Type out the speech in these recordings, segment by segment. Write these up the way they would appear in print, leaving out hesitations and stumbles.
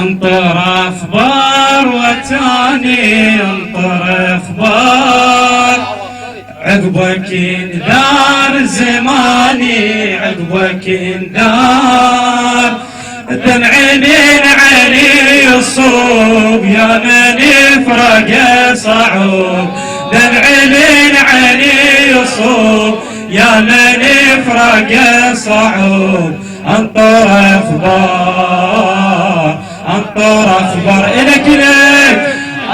انطر اخبار والتاني انطر اخبار، عقبك انذار زماني عقبك انذار، دمع من عيني يصوب يا من يفرق صعوب، دمع من عيني يصوب يا من يفرق صعوب، انطر اخبار انطر اخبار الك لك،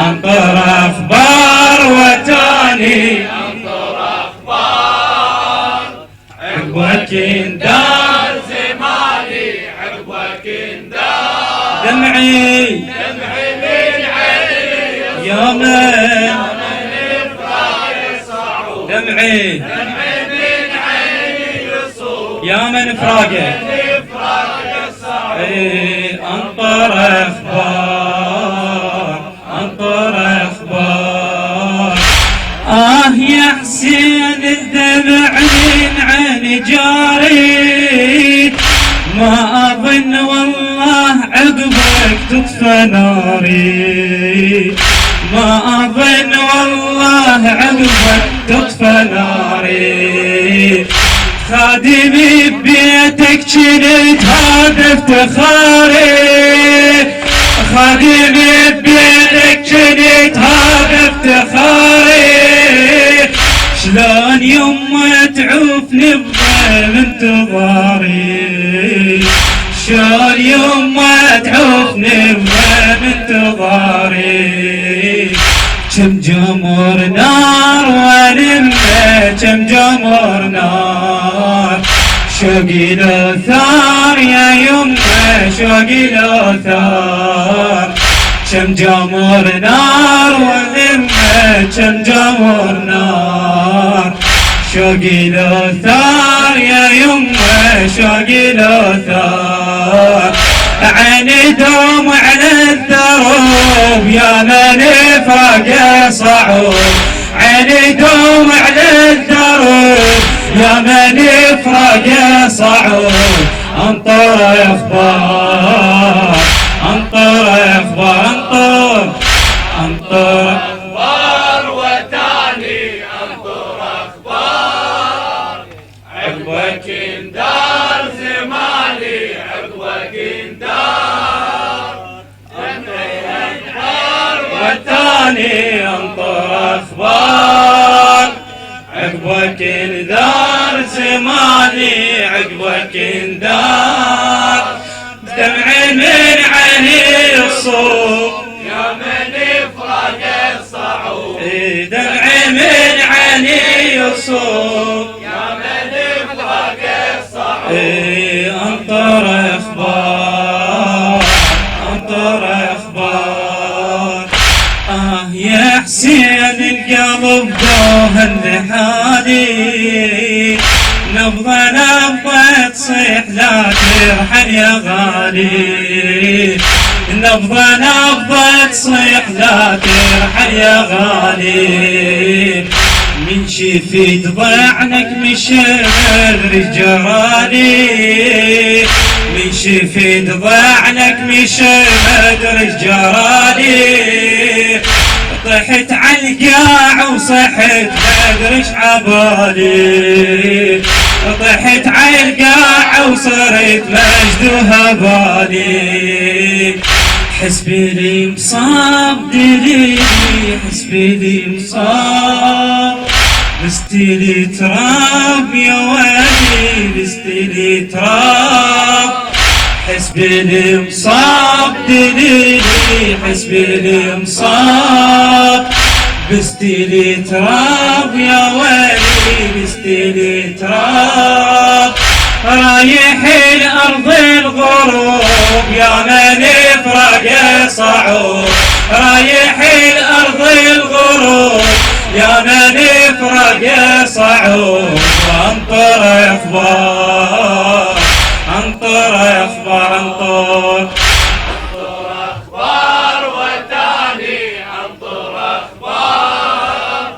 انطر اخبار وتاني انطر اخبار، عقبك انذار زماني عقبك انذار، دمعي من عيني يا من يفرق صعوب، دمعي من عيني يصوب يا من فراقك يفرق صعوب، انطر اخبار انطر اخبار. يا حسين الدمع من عين جاري، ما اظن والله عقبك تطفى ناري، ما اظن والله عقبك تطفى ناري، خادمي ببيتك جنت هذا افتخاري، خادمي ببيتك جنت هذا افتخاري، شلون يمه تعوفني بظل انتظاري، شلون يمه تعوفني بظل انتظاري، كم جمر نار ولمه كم جمر نار، شوقي لو ثار يا يمه شوقي لو ثار، كم جمر نار ولمه كم جمر نار، شوقي لو ثار يا يمه شوقي لو ثار، عيني دوم على الدروب يا من يفرق صعوب، عيني دوم على الدروب يا من يفرق صعوب، انطر اخبار انطر اخبار انطر انطر اخبار وتاني انطر اخبار، عقبك انذار زماني عقبك انذار، والتاني انطر اخبار، عقبك انذار زماني عقبك انذار، دمع من عيني يصوب يا من يفرق صعوب، دمع من عيني يصوب يا من يفرق صعوب، انطر اخبار انطر اخبار. يا حسين القلب دوهن لحالي، نبضة نبضة تصيح لا ترحل يا غالي، نبضة نبضة تصيح لا ترحل يا غالي، من شفيت ضعنك مشمر جرالي، من شفيت ضعنك مشمر جرالي، طحت عالقاع وصحت بدرش عبالي، طحت عالقاع وصرت مجد وهبالي، حسبي لي مصاب دليلي حسبي لي مصاب، بستيلي تراب يا ويلي بستيلي تراب، حسبي لي مصاب دليلي حسبي لي مصاب، بستيلي تراب يا ويلي بستيلي تراب، رايح الارض الغروب يا من يفرق صعوب، رايح الارض الغروب يا من يفرق صعوب، وانطر اخبار انطر اخبار انطر اخبار وتاني انطر اخبار،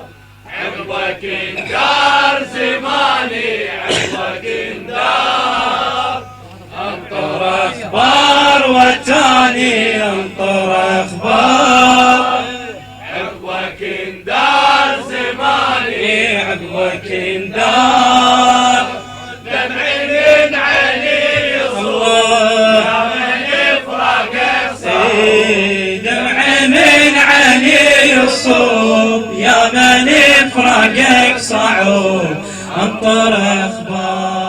عقبك انذار زماني عقبك انذار، انطر اخبار والتاني عقبك اندار. دمع من علي يصب يا من فراقك صعود. دمع من علي يصب يا من فراقك صعود. انطر اخبار